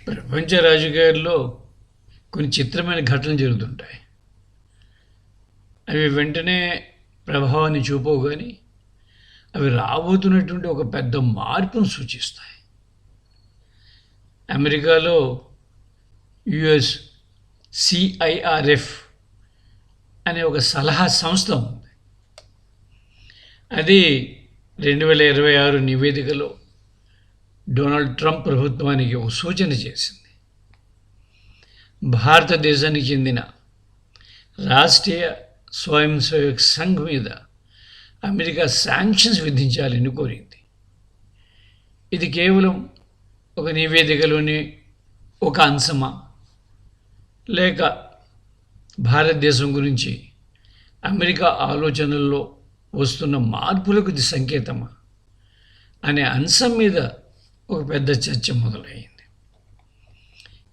ప్రపంచ రాజకీయాల్లో కొన్ని చిత్రమైన ఘటనలు జరుగుతుంటాయి. అవి వెంటనే ప్రభావాన్ని చూపవు కానీ అవి రాబోతున్నటువంటి ఒక పెద్ద మార్పును సూచిస్తాయి. అమెరికాలో యుఎస్ సిఐఆర్ఎఫ్ అనే ఒక సలహా సంస్థ ఉంది. అది 2026 నివేదికలో డొనాల్డ్ ట్రంప్ ప్రభుత్వానికి ఒక సూచన చేసింది. భారతదేశానికి చెందిన రాష్ట్రీయ స్వయం సేవక్ సంఘ్ మీద అమెరికా శాంక్షన్స్ విధించాలని కోరింది. ఇది కేవలం ఒక నివేదికలోని ఒక అంశమా, లేక భారతదేశం గురించి అమెరికా ఆలోచనల్లో వస్తున్న మార్పులకు ఇది సంకేతమా అనే అంశం మీద ఒక పెద్ద చర్చ మొదలైంది.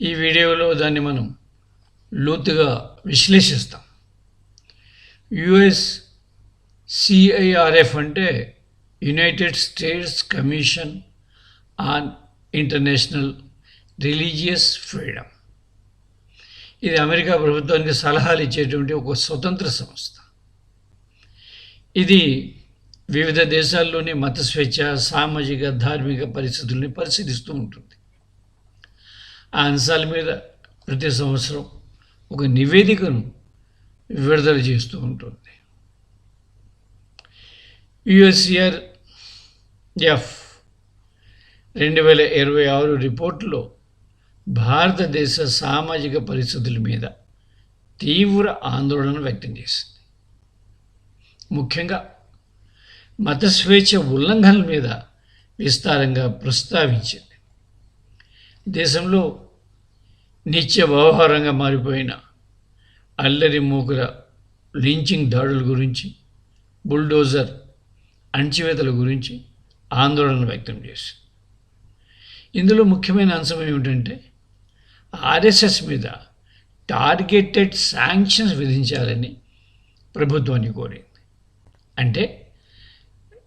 ఈ వీడియోలో దాన్ని మనం లోతుగా విశ్లేషిస్తాం. యుఎస్ సిఐఆర్ఎఫ్ అంటే United states commission on international religious freedom. ఇది అమెరికా ప్రభుత్వానికి సలహాలు ఇచ్చేటువంటి ఒక స్వతంత్ర సంస్థ. ఇది వివిధ దేశాల్లోని మత స్వేచ్ఛ, సామాజిక, ధార్మిక పరిస్థితుల్ని పరిశీలిస్తూ ఉంటుంది. ఆ అంశాల మీద ప్రతి సంవత్సరం ఒక నివేదికను విడుదల చేస్తూ ఉంటుంది. యుఎస్సిఆర్ఎఫ్ 2026 రిపోర్టులో భారతదేశ సామాజిక పరిస్థితుల మీద తీవ్ర ఆందోళన వ్యక్తం చేసింది. ముఖ్యంగా మత స్వేచ్ఛ ఉల్లంఘనల మీద విస్తారంగా ప్రస్తావించింది. దేశంలో నిత్య వ్యవహారంగా మారిపోయిన అల్లరి మూకుల లించింగ్ దాడుల గురించి, బుల్డోజర్ అణచివేతల గురించి ఆందోళన వ్యక్తం చేసింది. ఇందులో ముఖ్యమైన అంశం ఏమిటంటే ఆర్ఎస్ఎస్ మీద టార్గెటెడ్ శాంక్షన్స్ విధించాలని ప్రభుత్వాన్ని కోరింది. అంటే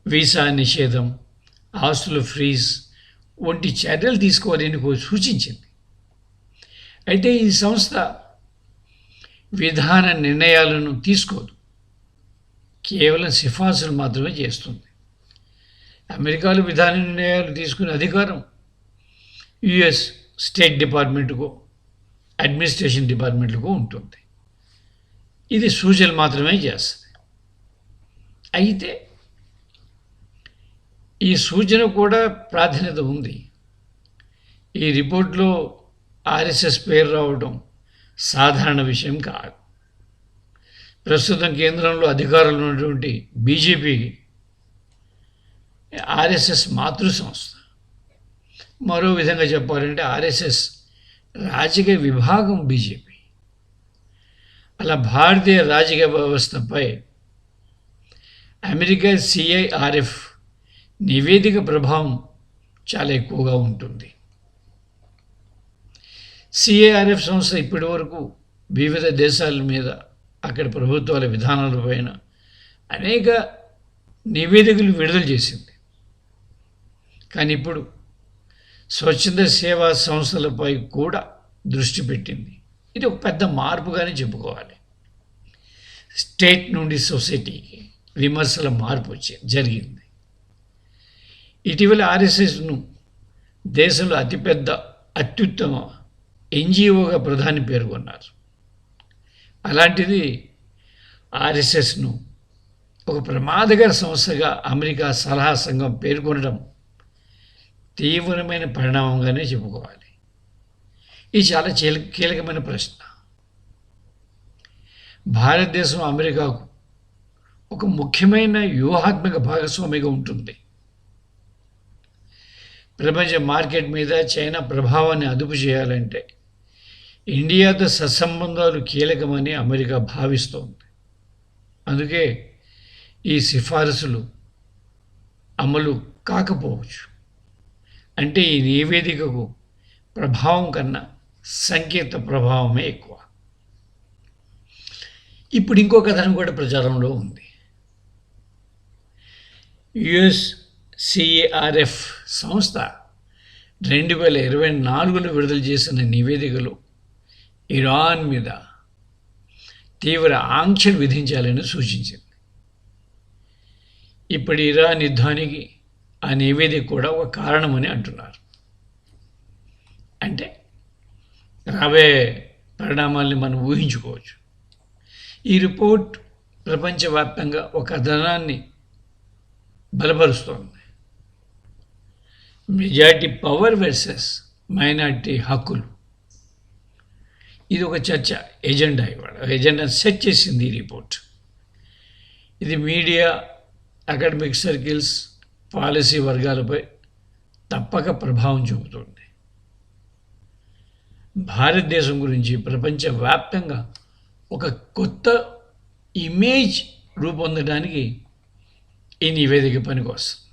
వీసా నిషేధం, ఆస్తుల ఫ్రీజ్ వంటి చర్యలు తీసుకోవాలని సూచించింది. అయితే ఈ సంస్థ విధాన నిర్ణయాలను తీసుకోదు, కేవలం సిఫార్సులు మాత్రమే చేస్తుంది. అమెరికాలో విధాన నిర్ణయాలు తీసుకునే అధికారం యుఎస్ స్టేట్ డిపార్ట్మెంట్కు, అడ్మినిస్ట్రేషన్ డిపార్ట్మెంట్లకు ఉంటుంది. ఇది సూచనలు మాత్రమే చేస్తుంది. అయితే ఈ సూచన కూడా ప్రాధాన్యత ఉంది. ఈ రిపోర్ట్లో ఆర్ఎస్ఎస్ పేరు రావడం సాధారణ విషయం కాదు. ప్రస్తుతం కేంద్రంలో అధికారంలో ఉన్నటువంటి బీజేపీ ఆర్ఎస్ఎస్ మాతృ సంస్థ. మరో విధంగా చెప్పాలంటే ఆర్ఎస్ఎస్ రాజకీయ విభాగం బీజేపీ. అలా భారతీయ రాజకీయ వ్యవస్థపై అమెరికా సిఐఆర్ఎఫ్ నివేదిక ప్రభావం చాలా ఎక్కువగా ఉంటుంది. సిఐఆర్ఎఫ్ సంస్థ ఇప్పటి వరకు వివిధ దేశాల మీద, అక్కడ ప్రభుత్వాల విధానాలపైన అనేక నివేదికలు విడుదల చేసింది. కానీ ఇప్పుడు స్వచ్ఛంద సేవా సంస్థలపై కూడా దృష్టి పెట్టింది. ఇది ఒక పెద్ద మార్పుగానే చెప్పుకోవాలి. స్టేట్ నుండి సొసైటీకి విమర్శల మార్పు జరిగింది. ఇటీవల ఆర్ఎస్ఎస్ను దేశంలో అతిపెద్ద అత్యుత్తమ ఎన్జిఓగా ప్రధాని పేర్కొన్నారు. అలాంటిది ఆర్ఎస్ఎస్ను ఒక ప్రమాదకర సంస్థగా అమెరికా సలహా సంఘం పేర్కొనడం తీవ్రమైన పరిణామంగానే చెప్పుకోవాలి. ఇది చాలా కీలకమైన ప్రశ్న. భారతదేశం అమెరికాకు ఒక ముఖ్యమైన వ్యూహాత్మక భాగస్వామిగా ఉంటుంది. ప్రపంచ మార్కెట్ మీద చైనా ప్రభావాన్ని అదుపు చేయాలంటే ఇండియాతో సత్సంబంధాలు కీలకమని అమెరికా భావిస్తోంది. అందుకే ఈ సిఫారసులు అమలు కాకపోవచ్చు. అంటే ఈ నివేదికకు ప్రభావం కన్నా సంకేత ప్రభావమే ఎక్కువ. ఇప్పుడు ఇంకో కథనం కూడా ప్రచారంలో ఉంది. యుఎస్ సిఏఆర్ఎఫ్ సంస్థ 2024లో విడుదల చేసిన నివేదికలో ఇరాన్ మీద తీవ్ర ఆంక్షలు విధించాలని సూచించింది. ఇప్పుడు ఇరాన్ యుద్ధానికి ఆ నివేదిక కూడా ఒక కారణమని అంటున్నారు. అంటే రాబోయే పరిణామాల్ని మనం ఊహించుకోవచ్చు. ఈ రిపోర్ట్ ప్రపంచవ్యాప్తంగా ఒక కథనాన్ని బలపరుస్తోంది. మెజారిటీ పవర్ వర్సెస్ మైనారిటీ హక్కులు. ఇది ఒక చర్చ ఎజెండా. ఎజెండా సెట్ చేసింది ఈ రిపోర్ట్. ఇది మీడియా, అకాడమిక్ సర్కిల్స్, పాలసీ వర్గాలపై తప్పక ప్రభావం చూపుతుంది. భారతదేశం గురించి ప్రపంచవ్యాప్తంగా ఒక కొత్త ఇమేజ్ రూపొందడానికి ఈ నివేదిక పనికొస్తుంది.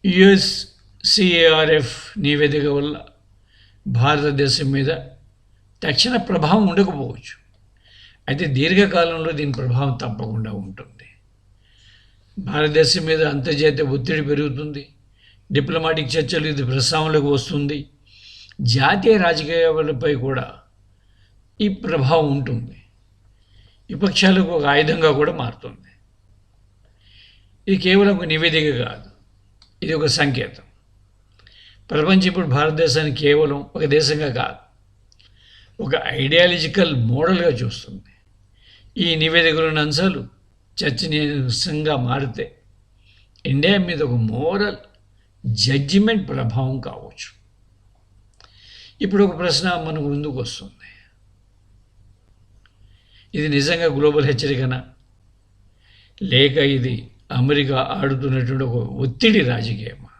USCARF నివేదిక వల్ల భారతదేశం మీద తక్షణ ప్రభావం ఉండకపోవచ్చు, అయితే దీర్ఘకాలంలో దీని ప్రభావం తప్పకుండా ఉంటుంది. భారతదేశం మీద అంతర్జాతీయ ఒత్తిడి పెరుగుతుంది, డిప్లొమాటిక్ చర్చలు ఇది ప్రస్తావనలోకి వస్తుంది, జాతీయ రాజకీయాలపై కూడా ఈ ప్రభావం ఉంటుంది, విపక్షాలకు ఒక ఆయుధంగా కూడా మారుతుంది. ఇది కేవలం ఒక నివేదిక కాదు, ఇది ఒక సంకేతం. ప్రపంచం ఇప్పుడు భారతదేశాన్ని కేవలం ఒక దేశంగా కాదు, ఒక ఐడియాలజికల్ మోడల్గా చూస్తుంది. ఈ నివేదికలోని అంశాలు చర్చనీయాంశంగా మారితే ఇండియా మీద ఒక మోరల్ జడ్జిమెంట్ ప్రభావం కావచ్చు. ఇప్పుడు ఒక ప్రశ్న మన ముందుకు వస్తుంది. ఇది నిజంగా గ్లోబల్ హెచ్చరికనా, లేక ఇది అమెరికా ఆడుతున్నటువంటి ఒక ఒత్తిడి రాజకీయమా?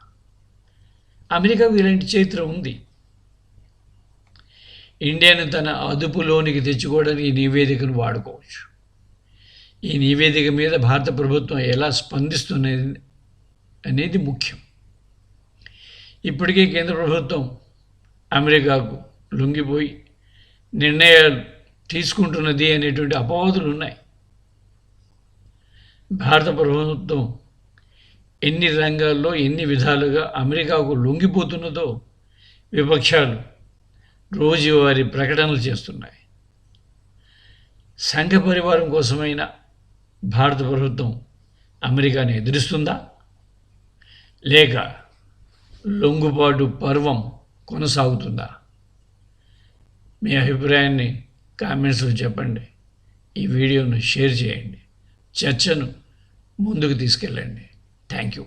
అమెరికాకు ఇలాంటి చరిత్ర ఉంది. ఇండియాను తన అదుపులోనికి తెచ్చుకోవడానికి ఈ నివేదికను వాడుకోవచ్చు. ఈ నివేదిక మీద భారత ప్రభుత్వం ఎలా స్పందిస్తున్నది అనేది ముఖ్యం. ఇప్పటికే కేంద్ర ప్రభుత్వం అమెరికాకు లొంగిపోయి నిర్ణయాలు తీసుకుంటున్నది అనేటువంటి అపవాదులు ఉన్నాయి. భారత ప్రభుత్వం ఎన్ని రంగాల్లో ఎన్ని విధాలుగా అమెరికాకు లొంగిపోతున్నదో విపక్షాలు రోజువారీ ప్రకటనలు చేస్తున్నాయి. సంఘ పరివారం కోసమైనా భారత ప్రభుత్వం అమెరికాని ఎదురిస్తుందా, లేక లొంగుబాటు పర్వం కొనసాగుతుందా? మీ అభిప్రాయాన్ని కామెంట్స్లో చెప్పండి. ఈ వీడియోను షేర్ చేయండి, చర్చను ముందుకు తీసుకెళ్ళండి. Thank you.